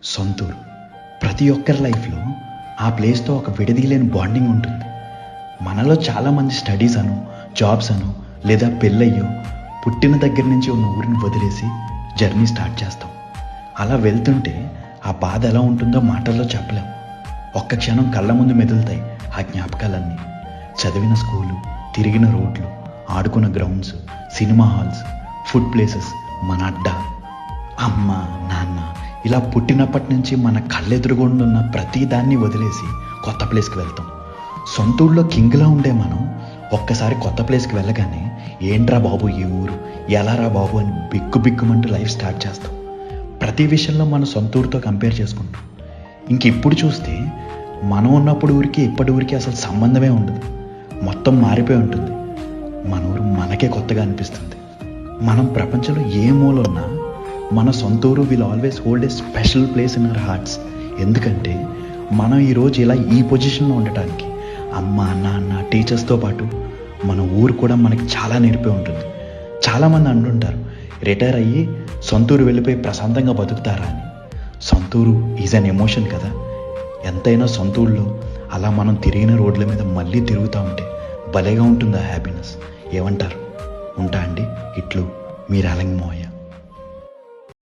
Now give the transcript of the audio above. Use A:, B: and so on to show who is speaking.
A: సొంతూరు ప్రతి ఒక్కరి లైఫ్లో ఆ ప్లేస్తో ఒక విడదీయలేని బాండింగ్ ఉంటుంది. మనలో చాలామంది స్టడీస్ అను, జాబ్స్ అను, లేదా పెళ్ళయ్యో పుట్టిన దగ్గర నుంచి ఉన్న ఊరిని వదిలేసి జర్నీ స్టార్ట్ చేస్తాం. అలా వెళ్తుంటే ఆ బాధ ఎలా ఉంటుందో మాటల్లో చెప్పలేం. ఒక్క క్షణం కళ్ళ ముందు మెదులుతాయి ఆ జ్ఞాపకాలన్నీ. చదివిన స్కూలు, తిరిగిన రోడ్లు, ఆడుకున్న grounds, cinema halls, food places, మన అడ్డా, అమ్మ, నాన్న, ఇలా పుట్టినప్పటి నుంచి మన కళ్ళెదురుగుండా ఉన్న ప్రతి దాన్ని వదిలేసి కొత్త ప్లేస్కి వెళ్తాం. సొంత ఊళ్ళో కింగ్లా ఉండే మనం ఒక్కసారి కొత్త ప్లేస్కి వెళ్ళగానే ఏంట్రా బాబు ఈ ఊరు, ఎలారా బాబు అని బిక్కుమంటూ లైఫ్ స్టార్ట్ చేస్తాం. ప్రతి విషయంలో మన సొంత ఊరితో కంపేర్ చేసుకుంటాం. ఇంక ఇప్పుడు చూస్తే మనం ఉన్నప్పుడు ఊరికి ఇప్పటి ఊరికి అసలు సంబంధమే ఉండదు. మొత్తం మారిపోయి ఉంటుంది. మన ఊరు మనకే కొత్తగా అనిపిస్తుంది. మనం ప్రపంచంలో ఏ మూల ఉన్నా మన సొంత ఊరు will always hold a special place in our hearts. ఎందుకంటే మనం ఈరోజు ఇలా ఈ పొజిషన్లో ఉండటానికి అమ్మ, నాన్న, టీచర్స్తో పాటు మన ఊరు కూడా మనకి చాలా నేర్పే ఉంటుంది. చాలామంది అంటుంటారు రిటైర్ అయ్యి సొంతూరు వెళ్ళిపోయి ప్రశాంతంగా బతుకుతారా అని. సొంతూరు ఈజ్ అన్ ఎమోషన్ కదా. ఎంతైనా సొంతూరులో అలా మనం తిరిగిన రోడ్ల మీద మళ్ళీ తిరుగుతూ ఉంటే భలేగా ఉంటుంది ఆ హ్యాపీనెస్. ఏమంటారు? ఉంటా అండి. ఇట్లు మీ రాలంగి మోయ.